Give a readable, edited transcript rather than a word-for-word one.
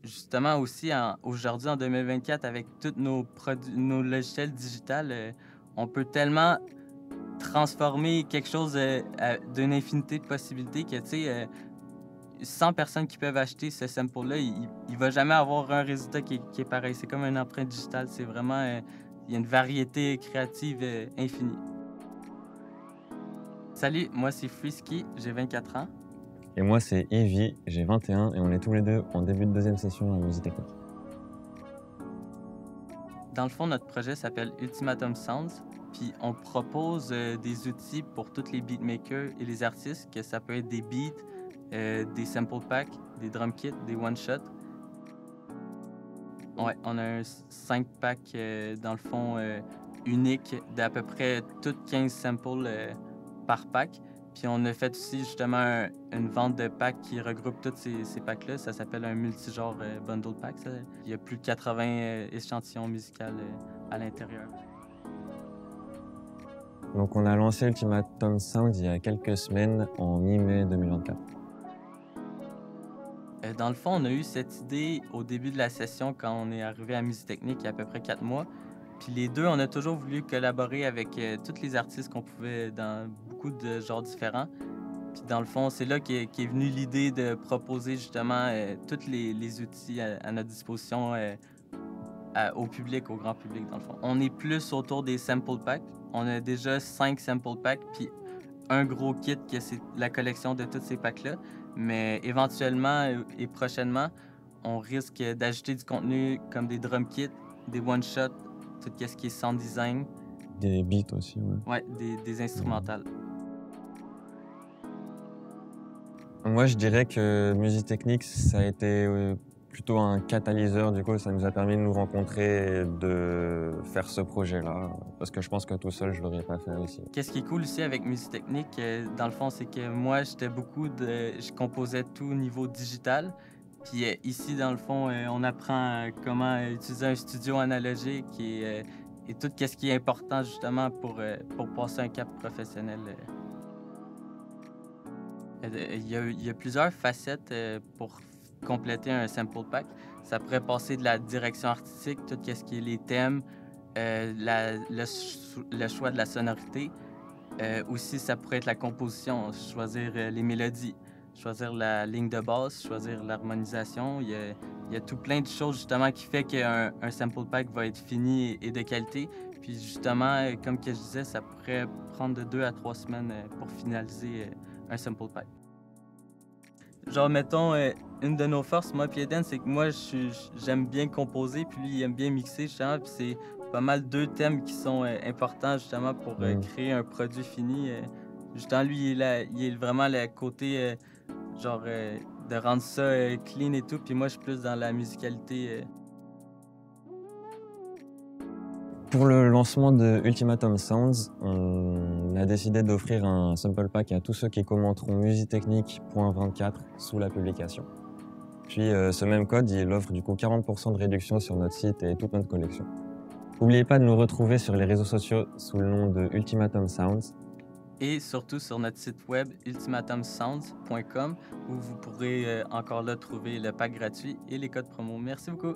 justement aussi aujourd'hui en 2024 avec tous nos logiciels digitales, on peut tellement transformer quelque chose, d'une infinité de possibilités que, tu sais, 100 personnes qui peuvent acheter ce sample-là, il va jamais avoir un résultat qui est pareil. C'est comme une empreinte digitale. C'est vraiment, il y a une variété créative, infinie. Salut, moi c'est Frisky, j'ai 24 ans. Et moi, c'est Evie, j'ai 21 et on est tous les deux en début de deuxième session à Musique Technique. Dans le fond, notre projet s'appelle Ultimatum Sounds, puis on propose, des outils pour tous les beatmakers et les artistes, que ça peut être des beats, des sample packs, des drum kits, des one-shots. Ouais, on a un 5 pack, dans le fond, unique d'à peu près toutes 15 samples, par pack. Puis on a fait aussi justement une vente de packs qui regroupe tous ces packs-là. Ça s'appelle un multigenre, bundle pack, ça. Il y a plus de 80, échantillons musicaux, à l'intérieur. Donc on a lancé Ultimatum Sound il y a quelques semaines, en mi-mai 2024. Dans le fond, on a eu cette idée au début de la session quand on est arrivé à Musique Technique il y a à peu près 4 mois. Puis les deux, on a toujours voulu collaborer avec tous les artistes qu'on pouvait dans beaucoup de genres différents. Puis dans le fond, c'est là qu'est venue l'idée de proposer justement tous les outils à notre disposition au public, au grand public, dans le fond. On est plus autour des sample packs. On a déjà 5 sample packs, puis un gros kit que c'est la collection de tous ces packs-là. Mais éventuellement et prochainement, on risque d'ajouter du contenu comme des drum kits, des one-shots, tout ce qui est sound design, Des beats aussi, ouais. ouais, des instrumentales. Moi, je dirais que Musique Technique, ça a été plutôt un catalyseur. Du coup, ça nous a permis de nous rencontrer et de faire ce projet-là. Parce que je pense que tout seul, je l'aurais pas fait aussi. Qu'est-ce qui est cool aussi avec Musique Technique, dans le fond, c'est que moi, je composais tout au niveau digital. Puis ici, dans le fond, on apprend comment utiliser un studio analogique et tout ce qui est important justement pour passer un cap professionnel. Il y a plusieurs facettes pour compléter un sample pack. Ça pourrait passer de la direction artistique, tout ce qui est les thèmes, le choix de la sonorité. Aussi, ça pourrait être la composition, choisir les mélodies, choisir la ligne de basse, choisir l'harmonisation. Il y a tout plein de choses justement qui fait qu'un sample pack va être fini et de qualité. Puis justement, comme que je disais, ça pourrait prendre de 2 à 3 semaines pour finaliser un sample pack. Genre, mettons, une de nos forces, moi puis Eden, c'est que moi, j'aime bien composer, puis lui, il aime bien mixer, justement, puis c'est pas mal deux thèmes qui sont importants, justement, pour créer un produit fini. Justement, lui, il est vraiment le côté, genre, de rendre ça clean et tout, puis moi, je suis plus dans la musicalité. Pour le lancement de Ultimatum Sounds, on a décidé d'offrir un sample pack à tous ceux qui commenteront musictechnique.24 sous la publication. Puis ce même code, il offre du coup 40% de réduction sur notre site et toute notre collection. N'oubliez pas de nous retrouver sur les réseaux sociaux sous le nom de Ultimatum Sounds. Et surtout sur notre site web ultimatumsounds.com où vous pourrez encore là trouver le pack gratuit et les codes promo. Merci beaucoup!